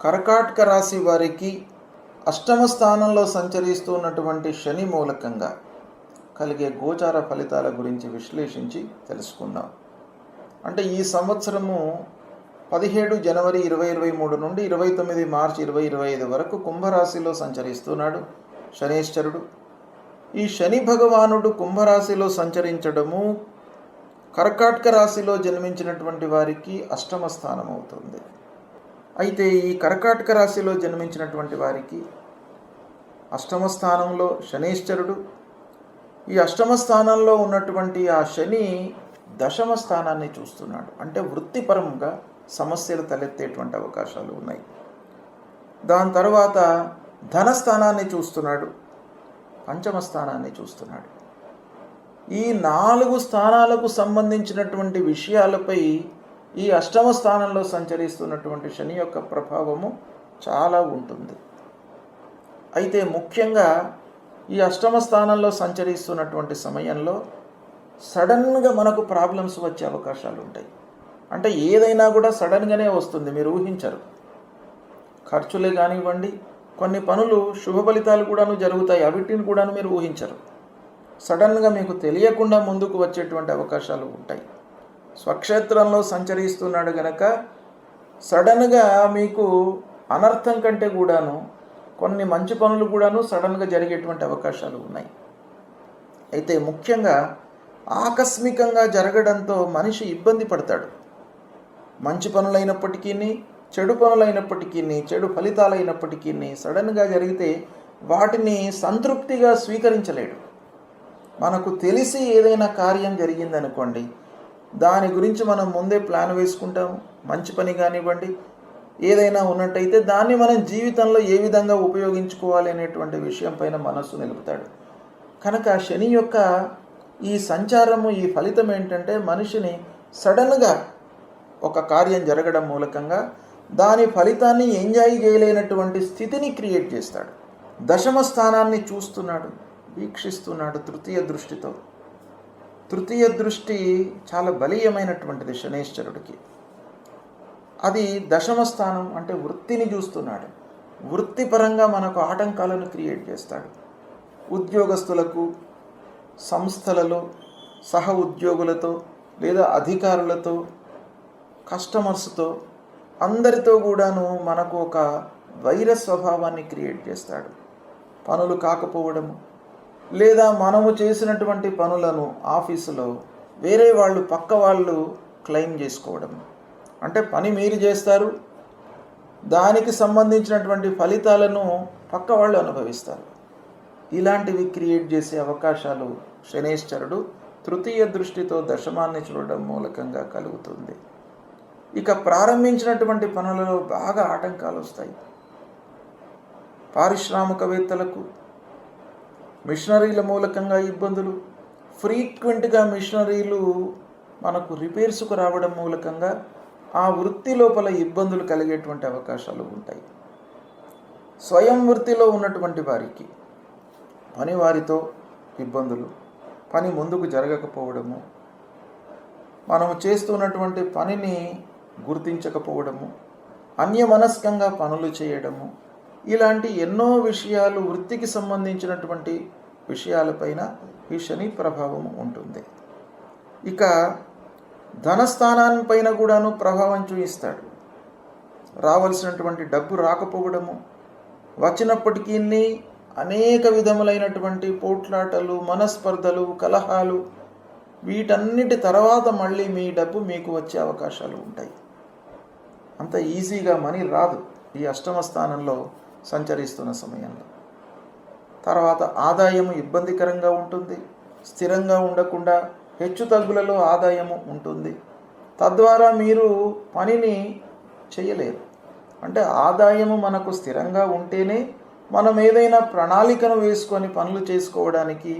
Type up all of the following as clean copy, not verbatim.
కర్కాటక రాశి వారికి అష్టమ స్థానంలో సంచరిస్తున్నటువంటి శని మూలకంగా కలిగే గోచార ఫలితాల గురించి విశ్లేషించి తెలుసుకుందాం. అంటే ఈ సంవత్సరము 17 జనవరి 2023 నుండి 29 మార్చి 2025 వరకు కుంభరాశిలో సంచరిస్తున్నాడు శనేశ్వరుడు. ఈ శని భగవానుడు కుంభరాశిలో సంచరించడము కర్కాటక రాశిలో జన్మించినటువంటి వారికి అష్టమ స్థానం అవుతుంది. అయితే ఈ కర్కాటక రాశిలో జన్మించినటువంటి వారికి అష్టమ స్థానంలో శనేశ్వరుడు, ఈ అష్టమ స్థానంలో ఉన్నటువంటి ఆ శని దశమ స్థానాన్ని చూస్తున్నాడు. అంటే వృత్తిపరంగా సమస్యలు తలెత్తేటువంటి అవకాశాలు ఉన్నాయి. దాని తర్వాత ధనస్థానాన్ని చూస్తున్నాడు, పంచమ స్థానాన్ని చూస్తున్నాడు. ఈ 4 స్థానాలకు సంబంధించినటువంటి విషయాలపై ఈ అష్టమ స్థానంలో సంచరిస్తున్నటువంటి శని యొక్క ప్రభావము చాలా ఉంటుంది. అయితే ముఖ్యంగా ఈ అష్టమ స్థానంలో సంచరిస్తున్నటువంటి సమయంలో సడన్గా మనకు ప్రాబ్లమ్స్ వచ్చే అవకాశాలు ఉంటాయి. అంటే ఏదైనా కూడా సడన్గానే వస్తుంది, మీరు ఊహించరు. ఖర్చులే కానివ్వండి, కొన్ని పనులు శుభ ఫలితాలు కూడాను జరుగుతాయి, అవిటిని కూడాను మీరు ఊహించరు. సడన్గా మీకు తెలియకుండా ముందుకు వచ్చేటువంటి అవకాశాలు ఉంటాయి. స్వక్షేత్రంలో సంచరిస్తున్నాడు గనక సడన్గా మీకు అనర్థం కంటే కూడాను కొన్ని మంచి పనులు కూడాను సడన్గా జరిగేటువంటి అవకాశాలు ఉన్నాయి. అయితే ముఖ్యంగా ఆకస్మికంగా జరగడంతో మనిషి ఇబ్బంది పడతాడు. మంచి పనులైనప్పటికీ, చెడు పనులైనప్పటికీ, చెడు ఫలితాలైనప్పటికీ సడన్గా జరిగితే వాటిని సంతృప్తిగా స్వీకరించలేడు. మనకు తెలిసి ఏదైనా కార్యం జరిగిందనుకోండి, దాని గురించి మనం ముందే ప్లాన్ వేసుకుంటాము. మంచి పని కానివ్వండి, ఏదైనా ఉన్నట్టయితే దాన్ని మనం జీవితంలో ఏ విధంగా ఉపయోగించుకోవాలి అనేటువంటి విషయం పైన మనస్సు నిలుపుతాడు. కనుక శని యొక్క ఈ సంచారము, ఈ ఫలితం ఏంటంటే మనిషిని సడన్గా ఒక కార్యం జరగడం మూలకంగా దాని ఫలితాన్ని ఎంజాయ్ చేయలేనటువంటి స్థితిని క్రియేట్ చేస్తాడు. దశమ స్థానాన్ని చూస్తున్నాడు, వీక్షిస్తున్నాడు తృతీయ దృష్టితో. తృతీయ దృష్టి చాలా బలీయమైనటువంటిది శనేశ్వరుడికి. అది దశమ స్థానం, అంటే వృత్తిని చూస్తున్నాడు. వృత్తిపరంగా మనకు ఆటంకాలను క్రియేట్ చేస్తాడు. ఉద్యోగస్తులకు, సంస్థలలో సహ ఉద్యోగులతో లేదా అధికారులతో, కస్టమర్స్తో, అందరితో కూడాను మనకు ఒక వైర స్వభావాన్ని క్రియేట్ చేస్తాడు. పనులు కాకపోవడము, లేదా మనము చేసినటువంటి పనులను ఆఫీసులో వేరే వాళ్ళు, పక్క వాళ్ళు క్లెయిమ్ చేసుకోవడం. అంటే పని మీరు చేస్తారు, దానికి సంబంధించినటువంటి ఫలితాలను పక్క వాళ్ళు అనుభవిస్తారు. ఇలాంటివి క్రియేట్ చేసే అవకాశాలు శనేశ్వరుడు తృతీయ దృష్టితో దశమాన్ని చూడడం మూలకంగా కలుగుతుంది. ఇక ప్రారంభించినటువంటి పనులలో బాగా ఆటంకాలు వస్తాయి. పారిశ్రామికవేత్తలకు మిషనరీల మూలకంగా ఇబ్బందులు, ఫ్రీక్వెంట్గా మిషనరీలు మనకు రిపేర్స్కు రావడం మూలకంగా ఆ వృత్తి లోపల ఇబ్బందులు కలిగేటువంటి అవకాశాలు ఉంటాయి. స్వయం వృత్తిలో ఉన్నటువంటి వారికి పనివారితో ఇబ్బందులు, పని ముందుకు జరగకపోవడము, మనము చేస్తున్నటువంటి పనిని గుర్తించకపోవడము, అన్యమనస్కంగా పనులు చేయడము, ఇలాంటి ఎన్నో విషయాలు, వృత్తికి సంబంధించినటువంటి విషయాలపైన ఈ శని ప్రభావం ఉంటుంది. ఇక ధనస్థానాన్పైన కూడాను ప్రభావం చూపిస్తాడు. రావాల్సినటువంటి డబ్బు రాకపోవడము, వచ్చినప్పటికీ అనేక విధములైనటువంటి పోట్లాటలు, మనస్పర్ధలు, కలహాలు, వీటన్నిటి తర్వాత మళ్ళీ మీ డబ్బు మీకు వచ్చే అవకాశాలు ఉంటాయి. అంత ఈజీగా మనీ రాదు ఈ అష్టమ స్థానంలో సంచరిస్తున్న సమయంలో. తర్వాత ఆదాయము ఇబ్బందికరంగా ఉంటుంది. స్థిరంగా ఉండకుండా హెచ్చు తగ్గులలో ఆదాయము ఉంటుంది. తద్వారా మీరు పనిని చేయలేరు. అంటే ఆదాయము మనకు స్థిరంగా ఉంటేనే మనం ఏదైనా ప్రణాళికను వేసుకొని పనులు చేసుకోవడానికి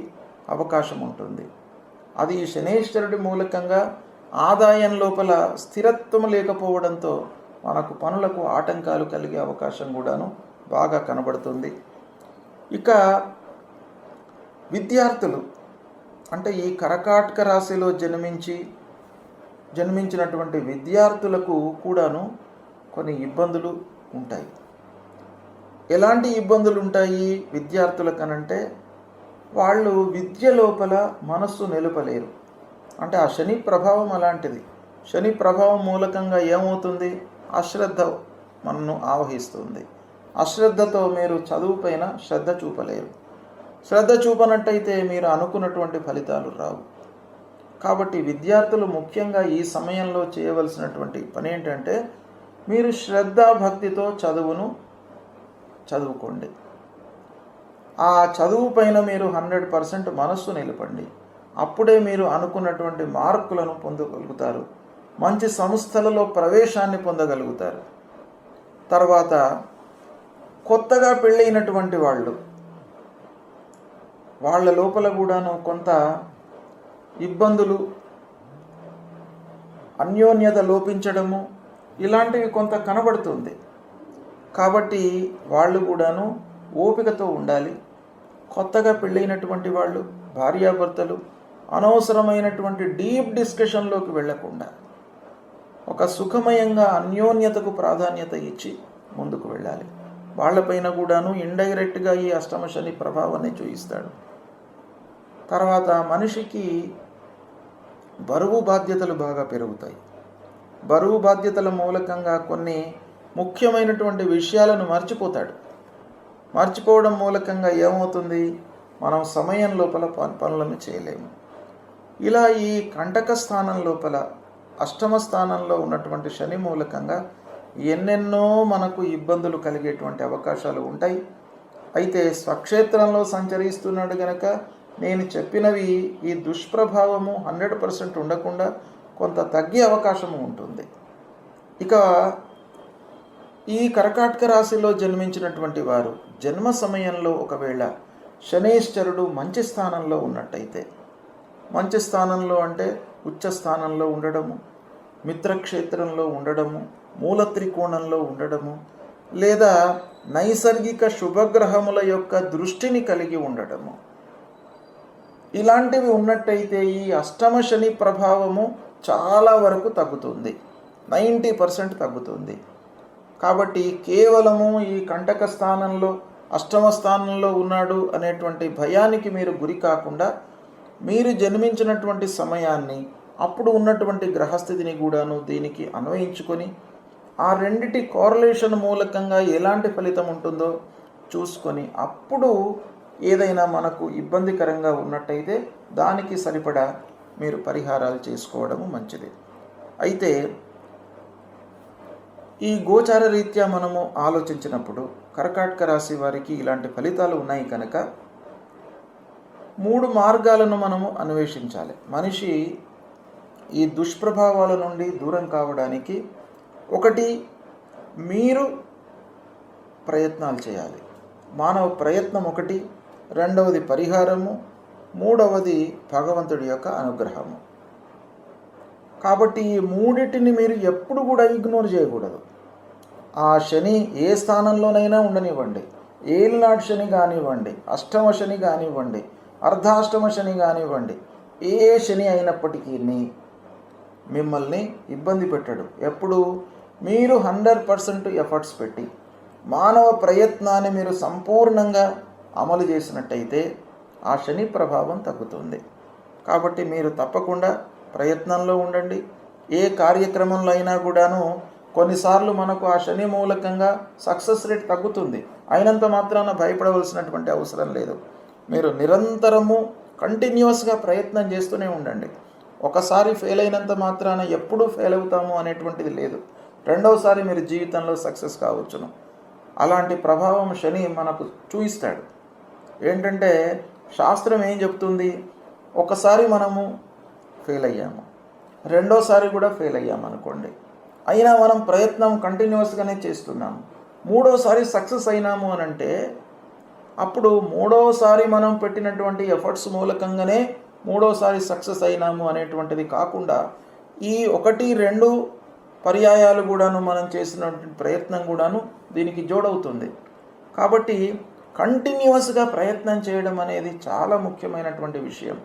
అవకాశం ఉంటుంది. అది శనేశ్వరుడి మూలకంగా ఆదాయం లోపల స్థిరత్వం లేకపోవడంతో మనకు పనులకు ఆటంకాలు కలిగే అవకాశం కూడాను బాగా కనబడుతుంది. ఇక విద్యార్థులు, అంటే ఈ కర్కాటక రాశిలో జన్మించినటువంటి విద్యార్థులకు కూడాను కొన్ని ఇబ్బందులు, ఉంటాయి. ఎలాంటి ఇబ్బందులు ఉంటాయి విద్యార్థులకనంటే, వాళ్ళు విద్య లోపల మనస్సు నిలుపలేరు. అంటే ఆ శని ప్రభావం అలాంటిది. శని ప్రభావం మూలకంగా ఏమవుతుంది? అశ్రద్ధ మనను ఆవహిస్తుంది. అశ్రద్ధతో మీరు చదువు పైన శ్రద్ధ చూపలేరు. శ్రద్ధ చూపనట్టయితే మీరు అనుకున్నటువంటి ఫలితాలు రావు. కాబట్టి విద్యార్థులు ముఖ్యంగా ఈ సమయంలో చేయవలసినటువంటి పని ఏంటంటే, మీరు శ్రద్ధాభక్తితో చదువును చదువుకోండి. ఆ చదువు పైన మీరు 100% మనస్సు నిలపండి. అప్పుడే మీరు అనుకున్నటువంటి మార్కులను పొందగలుగుతారు. మంచి సంస్థలలో ప్రవేశాన్ని పొందగలుగుతారు. తర్వాత కొత్తగా పెళ్ళైనటువంటి వాళ్ళ లోపల కూడాను కొంత ఇబ్బందులు, అన్యోన్యత లోపించడము ఇలాంటివి కొంత కనబడుతుంది. కాబట్టి వాళ్ళు కూడాను ఓపికతో ఉండాలి. కొత్తగా పెళ్ళైనటువంటి వాళ్ళు, భార్యాభర్తలు అనవసరమైనటువంటి డీప్ డిస్కషన్లోకి వెళ్ళకుండా ఒక సుఖమయంగా అన్యోన్యతకు ప్రాధాన్యత ఇచ్చి ముందుకు వెళ్ళాలి. వాళ్ళపైన కూడాను ఇండైరెక్ట్గా ఈ అష్టమ శని ప్రభావాన్ని చూయిస్తాడు. తర్వాత మనిషికి బరువు బాధ్యతలు బాగా పెరుగుతాయి. బరువు బాధ్యతల మూలకంగా కొన్ని ముఖ్యమైనటువంటి విషయాలను మర్చిపోతాడు. మర్చిపోవడం మూలకంగా ఏమవుతుంది? మనం సమయం లోపల పనులను చేయలేము. ఇలా ఈ కంటక స్థానం లోపల అష్టమ స్థానంలో ఉన్నటువంటి శని మూలకంగా ఎన్నెన్నో మనకు ఇబ్బందులు కలిగేటువంటి అవకాశాలు ఉంటాయి. అయితే స్వక్షేత్రంలో సంచరిస్తున్నాడు గనక నేను చెప్పినవి ఈ దుష్ప్రభావము 100% ఉండకుండా కొంత తగ్గే అవకాశము ఉంటుంది. ఇక ఈ కర్కాటక రాశిలో జన్మించినటువంటి వారు జన్మ సమయంలో ఒకవేళ శనేశ్వరుడు మంచి స్థానంలో ఉన్నట్టయితే, మంచి స్థానంలో అంటే ఉచ్చ స్థానంలో ఉండడము, మిత్రక్షేత్రంలో ఉండడము, మూల త్రికోణంలో ఉండడము, లేదా నైసర్గిక శుభగ్రహముల యొక్క దృష్టిని కలిగి ఉండడము, ఇలాంటివి ఉన్నట్టయితే ఈ అష్టమ శని ప్రభావము చాలా వరకు తగ్గుతుంది. 90% తగ్గుతుంది. కాబట్టి కేవలము ఈ కంటక స్థానంలో అష్టమ స్థానంలో ఉన్నాడు అనేటువంటి భయానికి మీరు గురి కాకుండా, మీరు జన్మించినటువంటి సమయాన్ని, అప్పుడు ఉన్నటువంటి గ్రహస్థితిని కూడాను దీనికి అన్వయించుకొని ఆ రెండిటి కోరిలేషన్ మూలకంగా ఎలాంటి ఫలితం ఉంటుందో చూసుకొని అప్పుడు ఏదైనా మనకు ఇబ్బందికరంగా ఉన్నట్టయితే దానికి సరిపడా మీరు పరిహారాలు చేసుకోవడము మంచిది. అయితే ఈ గోచార రీత్యా మనము ఆలోచించినప్పుడు కర్కాటక రాశి వారికి ఇలాంటి ఫలితాలు ఉన్నాయి కనుక 3 మార్గాలను మనము అన్వేషించాలి. మనిషి ఈ దుష్ప్రభావాల నుండి దూరం కావడానికి ఒకటి, మీరు ప్రయత్నాలు చేయాలి. మానవ ప్రయత్నం ఒకటి, రెండవది పరిహారము, మూడవది భగవంతుడి యొక్క అనుగ్రహము. కాబట్టి ఈ మూడింటిని మీరు ఎప్పుడు కూడా ఇగ్నోర్ చేయకూడదు. ఆ శని ఏ స్థానంలోనైనా ఉండనివ్వండి, ఏలినాడు శని కానివ్వండి, అష్టమ శని కానివ్వండి, అర్ధాష్టమ శని కానివ్వండి, ఏ శని అయినప్పటికీ మిమ్మల్ని ఇబ్బంది పెట్టడు. ఎప్పుడు మీరు 100% ఎఫర్ట్స్ పెట్టి మానవ ప్రయత్నాన్ని మీరు సంపూర్ణంగా అమలు చేసినట్టయితే ఆ శని ప్రభావం తగ్గుతుంది. కాబట్టి మీరు తప్పకుండా ప్రయత్నంలో ఉండండి. ఏ కార్యక్రమంలో అయినా కూడాను కొన్నిసార్లు మనకు ఆ శని మూలకంగా సక్సెస్ రేట్ తగ్గుతుంది. అయినంత మాత్రాన భయపడవలసినటువంటి అవసరం లేదు. మీరు నిరంతరము కంటిన్యూస్గా ప్రయత్నం చేస్తూనే ఉండండి. ఒకసారి ఫెయిల్ అయినంత మాత్రాన ఎప్పుడూ ఫెయిల్ అవుతాము అనేటువంటిది లేదు. రెండవసారి మీరు జీవితంలో సక్సెస్ కావచ్చును. అలాంటి ప్రభావం శని మనకు చూయిస్తాడు. ఏంటంటే శాస్త్రం ఏం చెప్తుంది? ఒకసారి మనము ఫెయిల్ అయ్యాము, రెండోసారి కూడా ఫెయిల్ అయ్యాము అనుకోండి, అయినా మనం ప్రయత్నం కంటిన్యూస్గానే చేస్తున్నాము, మూడోసారి సక్సెస్ అయినాము అని అంటే అప్పుడు మూడోసారి మనం పెట్టినటువంటి ఎఫర్ట్స్ మూలకంగానే మూడోసారి సక్సెస్ అయినాము అనేటువంటిది కాకుండా ఈ 1-2 పర్యాయాలు కూడాను మనం చేసినటువంటి ప్రయత్నం కూడాను దీనికి జోడవుతుంది. కాబట్టి కంటిన్యూస్గా ప్రయత్నం చేయడం అనేది చాలా ముఖ్యమైనటువంటి విషయం.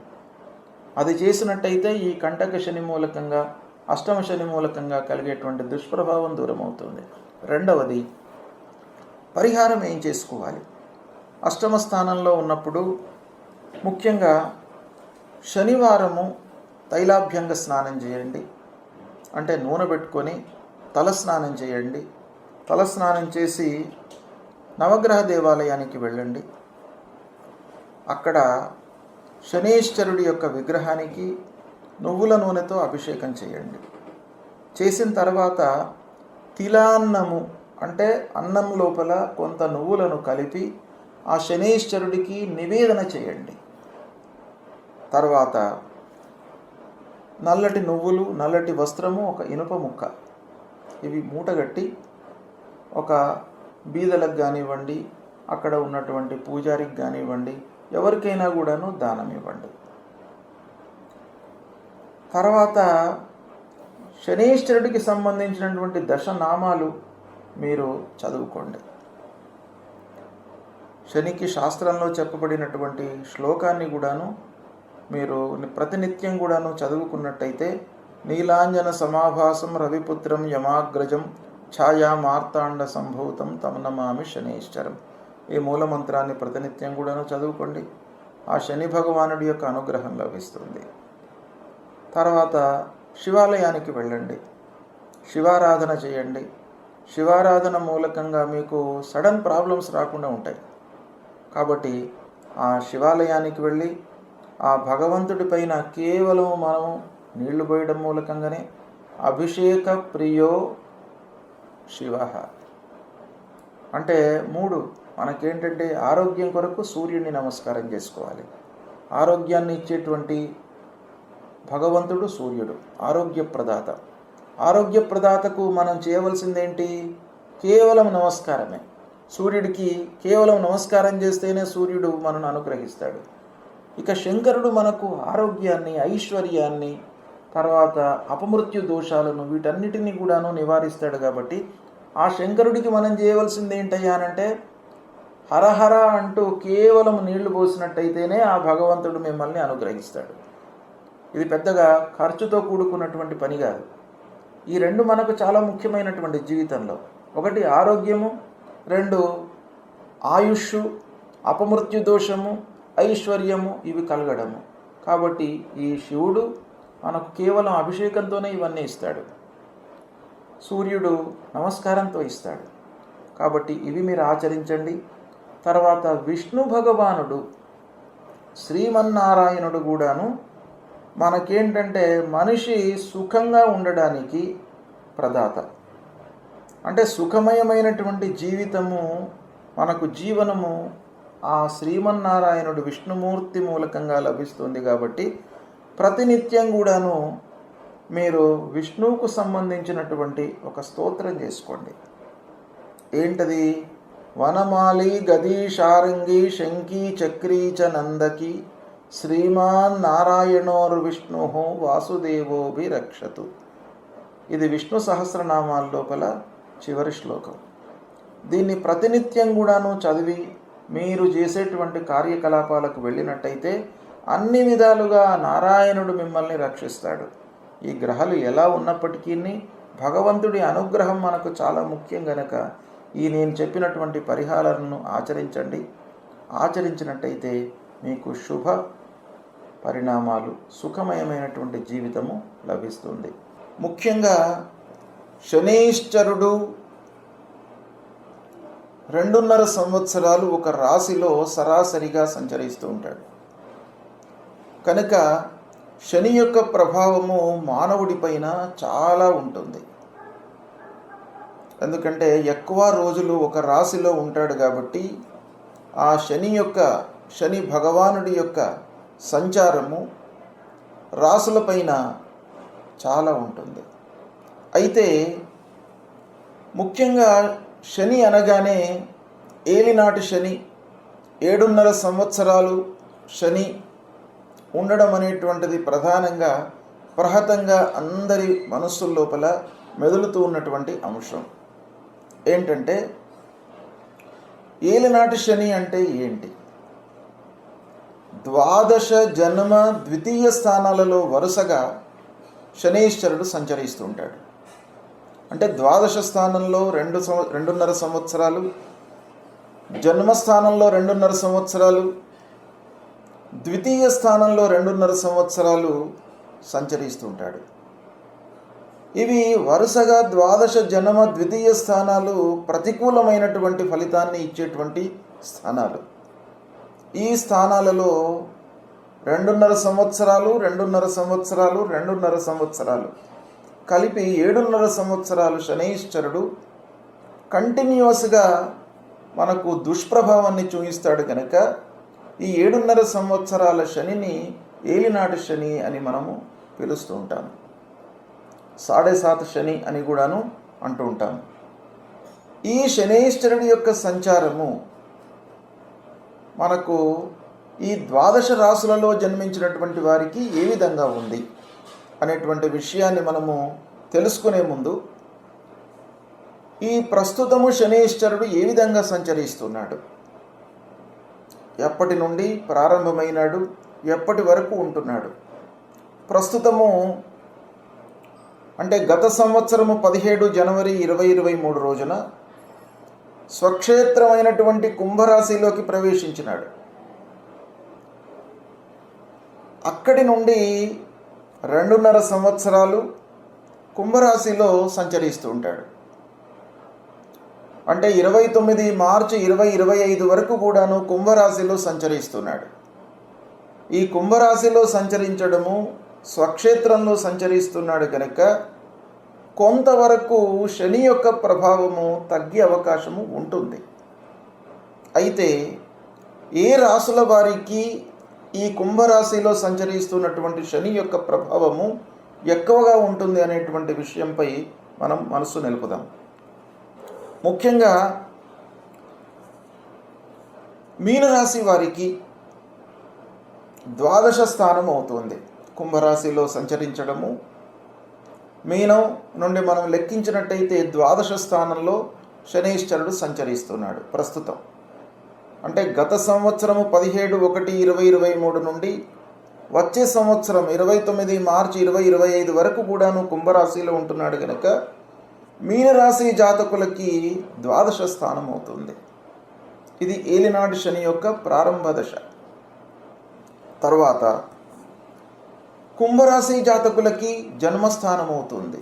అది చేసినట్టయితే ఈ కంటక శని మూలకంగా, అష్టమ శని మూలకంగా కలిగేటువంటి దుష్ప్రభావం దూరం అవుతుంది. రెండవది, పరిహారం ఏం చేసుకోవాలి? అష్టమ స్థానంలో ఉన్నప్పుడు ముఖ్యంగా శనివారము తైలాభ్యంగ స్నానం చేయండి. అంటే నూనె పెట్టుకొని తల స్నానం చేయండి. తల స్నానం చేసి నవగ్రహ దేవాలయానికి వెళ్ళండి. అక్కడ శనీశ్వరుడి యొక్క విగ్రహానికి నువ్వుల నూనెతో అభిషేకం చేయండి. చేసిన తర్వాత తిలాన్నము అంటే అన్నం లోపల కొంత నువ్వులను కలిపి ఆ శనీశ్వరుడికి నివేదన చేయండి. తర్వాత నల్లటి నువ్వులు, నల్లటి వస్త్రము, ఒక ఇనుప ముక్క, ఇవి మూటగట్టి ఒక బీదలకు కానివ్వండి, అక్కడ ఉన్నటువంటి పూజారికి కానివ్వండి, ఎవరికైనా కూడాను దానం ఇవ్వండి. తర్వాత శనీశ్వరుడికి సంబంధించినటువంటి దశనామాలు మీరు చదువుకోండి. శనికి శాస్త్రంలో చెప్పబడినటువంటి శ్లోకాన్ని కూడాను మీరు ప్రతినిత్యం కూడాను చదువుకున్నట్టయితే నీలాంజన సమాభాసం రవిపుత్రం యమాగ్రజం ఛాయా మార్తాండ సంభూతం తం నమామి శనీశ్వరం, ఈ మూలమంత్రాన్ని ప్రతినిత్యం కూడాను చదువుకోండి. ఆ శని భగవానుడి యొక్క అనుగ్రహం లభిస్తుంది. తర్వాత శివాలయానికి వెళ్ళండి, శివారాధన చేయండి. శివారాధన మూలకంగా మీకు సడన్ ప్రాబ్లమ్స్ రాకుండా ఉంటాయి. కాబట్టి ఆ శివాలయానికి వెళ్ళి ఆ భగవంతుడి పైన కేవలం మనం నీళ్లు పోయడం మూలకంగానే అభిషేక ప్రియో శివ అంటే 3 మనకేంటంటే ఆరోగ్యం కొరకు సూర్యుడిని నమస్కారం చేసుకోవాలి. ఆరోగ్యాన్ని ఇచ్చేటువంటి భగవంతుడు సూర్యుడు, ఆరోగ్యప్రదాత. ఆరోగ్యప్రదాతకు మనం చేయవలసిందేంటి? కేవలం నమస్కారమే. సూర్యుడికి కేవలం నమస్కారం చేస్తేనే సూర్యుడు మనను అనుగ్రహిస్తాడు. ఇక శంకరుడు మనకు ఆరోగ్యాన్ని, ఐశ్వర్యాన్ని, తర్వాత అపమృత్యు దోషాలను, వీటన్నిటినీ కూడాను నివారిస్తాడు. కాబట్టి ఆ శంకరుడికి మనం చేయవలసింది ఏంటయ్యానంటే హరహర అంటూ కేవలం నీళ్లు పోసినట్టయితేనే ఆ భగవంతుడు మిమ్మల్ని అనుగ్రహిస్తాడు. ఇది పెద్దగా ఖర్చుతో కూడుకున్నటువంటి పని కాదు. ఈ 2 మనకు చాలా ముఖ్యమైనటువంటి జీవితంలో. 1 ఆరోగ్యము, 2 ఆయుష్, అపమృత్యు దోషము, ఐశ్వర్యము, ఇవి కలగడము. కాబట్టి ఈ శివుడు మనకు కేవలం అభిషేకంతోనే ఇవన్నీ ఇస్తాడు. సూర్యుడు నమస్కారంతో ఇస్తాడు. కాబట్టి ఇవి మీరు ఆచరించండి. తర్వాత విష్ణు భగవానుడు, శ్రీమన్నారాయణుడు కూడాను మనకేంటంటే మనిషి సుఖంగా ఉండడానికి ప్రదాత. అంటే సుఖమయమైనటువంటి జీవితము, మనకు జీవనము ఆ శ్రీమన్నారాయణుడు విష్ణుమూర్తి మూలకంగా లభిస్తుంది. కాబట్టి ప్రతినిత్యం కూడాను మీరు విష్ణువుకు సంబంధించినటువంటి ఒక స్తోత్రం చేసుకోండి. ఏంటది? వనమాలి గది శారంగి శంకి చక్రీ చ నందకి శ్రీమాన్ నారాయణోర్ విష్ణు వాసుదేవోభిరక్షతు. ఇది విష్ణు సహస్రనామాల లోపల చివరి శ్లోకం. దీన్ని ప్రతినిత్యం కూడాను చదివి మీరు చేసేటువంటి కార్యకలాపాలకు వెళ్ళినట్టయితే అన్ని విధాలుగా నారాయణుడు మిమ్మల్ని రక్షిస్తాడు. ఈ గ్రహాలు ఎలా ఉన్నప్పటికీ భగవంతుడి అనుగ్రహం మనకు చాలా ముఖ్యం గనక ఈ నేను చెప్పినటువంటి పరిహారాలను ఆచరించండి. ఆచరించినట్టయితే మీకు శుభ పరిణామాలు, సుఖమయమైనటువంటి జీవితము లభిస్తుంది. ముఖ్యంగా శనీశ్వరుడు 2.5 సంవత్సరాలు ఒక రాశిలో సరాసరిగా సంచరిస్తూ ఉంటాడు. కనుక శని యొక్క ప్రభావము మానవుడి పైన చాలా ఉంటుంది. ఎందుకంటే ఎక్కువ రోజులు ఒక రాశిలో ఉంటాడు కాబట్టి ఆ శని భగవానుడి యొక్క సంచారము రాశులపైన చాలా ఉంటుంది. అయితే ముఖ్యంగా శని అనగానే ఏలినాటి శని, 7.5 సంవత్సరాలు శని ఉండడం అనేటువంటిది ప్రధానంగా ప్రహతంగా అందరి మనస్సుల లోపల మెదులుతూ ఉన్నటువంటి అంశం. ఏంటంటే ఏలినాటి శని అంటే ఏంటి? 12 జన్మ ద్వితీయ స్థానాలలో వరుసగా శనీశ్వరుడు సంచరిస్తూ ఉంటాడు. అంటే 12 స్థానంలో 2.5 సంవత్సరాలు, జన్మస్థానంలో 2.5 సంవత్సరాలు, ద్వితీయ స్థానంలో 2.5 సంవత్సరాలు సంచరిస్తుంటాడు. ఇవి వరుసగా ద్వాదశ జన్మ ద్వితీయ స్థానాలు ప్రతికూలమైనటువంటి ఫలితాన్ని ఇచ్చేటువంటి స్థానాలు. ఈ స్థానాలలో 2.5 సంవత్సరాలు, 2.5 సంవత్సరాలు, 2.5 సంవత్సరాలు కలిపి 7.5 సంవత్సరాలు శనైశ్చరుడు కంటిన్యూస్గా మనకు దుష్ప్రభావాన్ని చూపిస్తాడు కనుక ఈ 7.5 సంవత్సరాల శనిని ఏలినాటి శని అని మనము పిలుస్తూ ఉంటాము. 7.5 శని అని కూడాను అంటూ ఉంటాము. ఈ శనైశ్చరుడి యొక్క సంచారము మనకు ఈ ద్వాదశ రాశులలో జన్మించినటువంటి వారికి ఏ విధంగా ఉంది అనేటువంటి విషయాన్ని మనము తెలుసుకునే ముందు ఈ ప్రస్తుతము శనైశ్చరుడు ఏ విధంగా సంచరిస్తున్నాడు, ఎప్పటి నుండి ప్రారంభమైనాడు, ఎప్పటి వరకు ఉంటున్నాడు. ప్రస్తుతము అంటే గత సంవత్సరము 17 జనవరి 2023 రోజున స్వక్షేత్రమైనటువంటి కుంభరాశిలోకి ప్రవేశించినాడు. అక్కడి నుండి 2.5 సంవత్సరాలు కుంభరాశిలో సంచరిస్తూ ఉంటాడు. అంటే 29 మార్చి 2025 వరకు కూడాను కుంభరాశిలో సంచరిస్తున్నాడు. ఈ కుంభరాశిలో సంచరించడము, స్వక్షేత్రంలో సంచరిస్తున్నాడు కనుక కొంతవరకు శని యొక్క ప్రభావము తగ్గే అవకాశము ఉంటుంది. అయితే ఏ రాశుల వారికి ఈ కుంభరాశిలో సంచరిస్తున్నటువంటి శని యొక్క ప్రభావము ఎక్కువగా ఉంటుంది అనేటువంటి విషయంపై మనం మనసు నిలుపుదాం. ముఖ్యంగా మీనరాశి వారికి ద్వాదశ స్థానం అవుతుంది కుంభరాశిలో సంచరించడము. మీనం నుండి మనం లెక్కించినట్టయితే ద్వాదశ స్థానంలో శనైశ్చరుడు సంచరిస్తున్నాడు ప్రస్తుతం. అంటే గత సంవత్సరము 17/1/2023 నుండి వచ్చే సంవత్సరం 29 మార్చి 2025 వరకు కూడాను కుంభరాశిలో ఉంటున్నాడు కనుక మీనరాశి జాతకులకి ద్వాదశ స్థానం అవుతుంది. ఇది ఏలినాటి శని యొక్క ప్రారంభ దశ. తర్వాత కుంభరాశి జాతకులకి జన్మస్థానం అవుతుంది.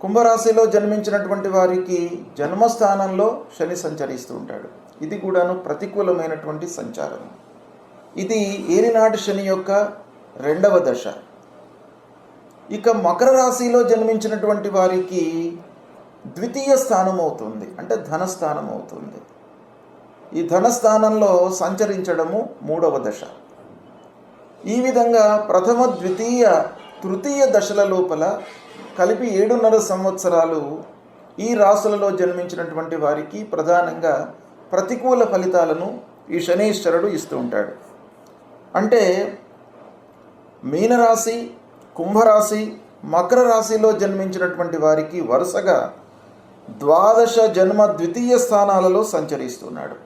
కుంభరాశిలో జన్మించినటువంటి వారికి జన్మస్థానంలో శని సంచరిస్తూ ఉంటాడు. ఇది కూడాను ప్రతికూలమైనటువంటి సంచారం. ఇది ఏలినాటి శని యొక్క 2వ దశ. ఇక మకర రాశిలో జన్మించినటువంటి వారికి ద్వితీయ స్థానం అవుతుంది, అంటే ధనస్థానం అవుతుంది. ఈ ధనస్థానంలో సంచరించడము 3వ దశ. ఈ విధంగా ప్రథమ, ద్వితీయ, తృతీయ దశల లోపల కలిపి 7.5 సంవత్సరాలు ఈ రాశులలో జన్మించినటువంటి వారికి ప్రధానంగా ప్రతికూల ఫలితాలను ఈ శనైశ్వరుడు ఇస్తూ ఉంటాడు. అంటే మీనరాశి, కుంభరాశి, మకర రాశిలో జన్మించినటువంటి వారికి వరుసగా ద్వాదశ జన్మ ద్వితీయ స్థానాలలో సంచరిస్తున్నాడు.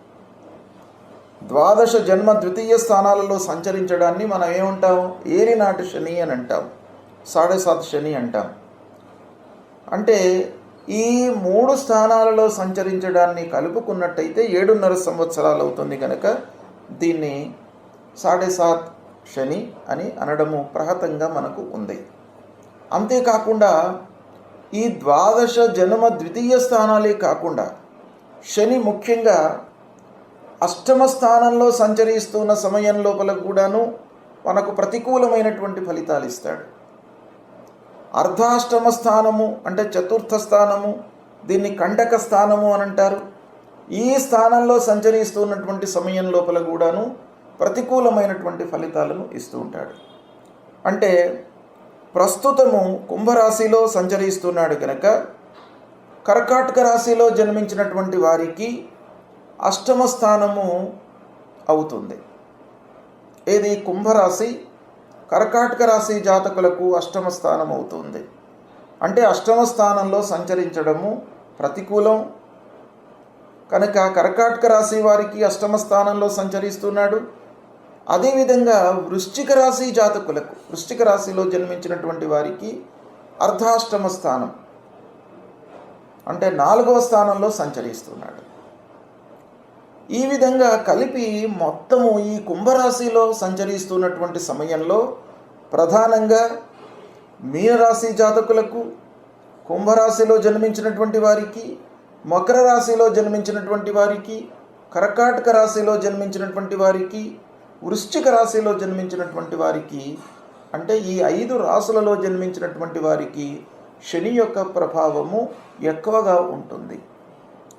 ద్వాదశ జన్మ ద్వితీయ స్థానాలలో సంచరించడాన్ని మనం ఏమంటాం? ఏలినాటి శని అని అంటాం, 7.5 శని అంటాం. అంటే ఈ 3 స్థానాలలో సంచరించడాన్ని కలుపుకున్నట్టయితే 7.5 సంవత్సరాలు అవుతుంది కనుక దీన్ని 7.5 శని అని అనడము ప్రహతంగా మనకు ఉంది. అంతేకాకుండా ఈ ద్వాదశ జన్మ ద్వితీయ స్థానాలే కాకుండా శని ముఖ్యంగా అష్టమ స్థానంలో సంచరిస్తున్న సమయం లోపల కూడాను మనకు ప్రతికూలమైనటువంటి ఫలితాలు ఇస్తాడు. అర్ధాష్టమ స్థానము అంటే చతుర్థ స్థానము, దీన్ని కంటక స్థానము అని అంటారు. ఈ స్థానంలో సంచరిస్తున్నటువంటి సమయం లోపల కూడాను ప్రతికూలమైనటువంటి ఫలితాలను ఇస్తూ ఉంటాడు. అంటే ప్రస్తుతము కుంభరాశిలో సంచరిస్తున్నాడు కనుక కర్కాటక రాశిలో జన్మించినటువంటి వారికి అష్టమ స్థానము అవుతుంది. ఏది? కుంభరాశి, కర్కాటక రాశి జాతకులకు అష్టమ స్థానం అవుతుంది. అంటే అష్టమ స్థానంలో సంచరించడము ప్రతికూలం కనుక కర్కాటక రాశి వారికి అష్టమ స్థానంలో సంచరిస్తున్నాడు. అదేవిధంగా వృశ్చిక రాశి జాతకులకు, వృశ్చిక రాశిలో జన్మించినటువంటి వారికి అర్ధాష్టమ స్థానం. అంటే 4వ స్థానంలో సంచరిస్తున్నాడు. ఈ విధంగా కలిపి మొత్తము ఈ కుంభరాశిలో సంచరిస్తున్నటువంటి సమయంలో ప్రధానంగా మీనరాశి జాతకులకు, కుంభరాశిలో జన్మించినటువంటి వారికి, మకర రాశిలో జన్మించినటువంటి వారికి, కర్కాటక రాశిలో జన్మించినటువంటి వారికి, వృశ్చిక రాశిలో జన్మించినటువంటి వారికి, అంటే ఈ 5 రాశులలో జన్మించినటువంటి వారికి శని యొక్క ప్రభావము ఎక్కువగా ఉంటుంది.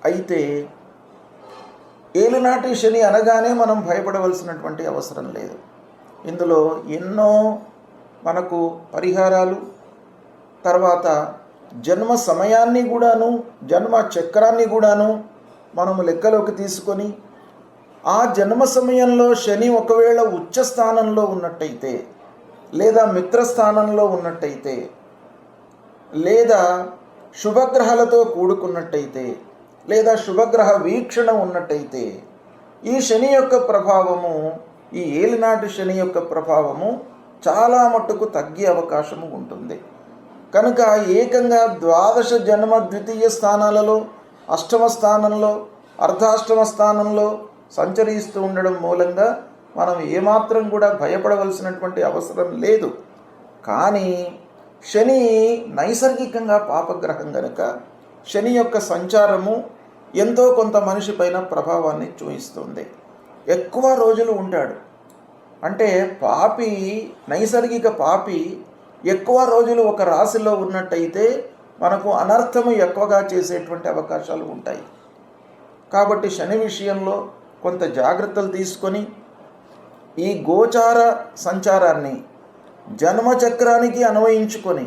అయితే ఏలినాటి శని అనగానే మనం భయపడవలసినటువంటి అవసరం లేదు. ఇందులో ఎన్నో మనకు పరిహారాలు, తర్వాత జన్మ సమయాన్ని కూడాను, జన్మ చక్రాన్ని కూడాను మనము లెక్కలోకి తీసుకొని, ఆ జన్మ సమయంలో శని ఒకవేళ ఉచ్చ స్థానంలో ఉన్నట్టయితే, లేదా మిత్రస్థానంలో ఉన్నట్టయితే, లేదా శుభగ్రహాలతో కూడుకున్నట్టయితే, లేదా శుభగ్రహ వీక్షణ ఉన్నట్టయితే, ఈ శని యొక్క ప్రభావము, ఈ ఏలినాటి శని యొక్క ప్రభావము చాలా మట్టుకు తగ్గే అవకాశము ఉంటుంది. కనుక ఏకంగా ద్వాదశ జన్మ ద్వితీయ స్థానాలలో, అష్టమ స్థానంలో, అర్ధాష్టమ స్థానంలో సంచరిస్తూ ఉండడం మూలంగా మనం ఏమాత్రం కూడా భయపడవలసినటువంటి అవసరం లేదు. కానీ శని నైసర్గికంగా పాపగ్రహం గనుక శని యొక్క సంచారము ఎంతో కొంత మనిషి పైన ప్రభావాన్ని చూపిస్తుంది. ఎక్కువ రోజులు ఉంటాడు. అంటే పాపి, నైసర్గిక పాపి ఎక్కువ రోజులు ఒక రాశిలో ఉన్నట్టయితే మనకు అనర్థము ఎక్కువగా చేసేటువంటి అవకాశాలు ఉంటాయి. కాబట్టి శని విషయంలో కొంత జాగ్రత్తలు తీసుకొని ఈ గోచార సంచారాన్ని జన్మచక్రానికి అన్వయించుకొని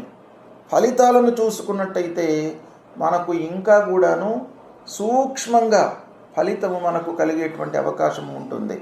ఫలితాలను చూసుకున్నట్టయితే మనకు ఇంకా కూడాను సూక్ష్మంగా ఫలితము మనకు కలిగేటువంటి అవకాశం ఉంటుంది.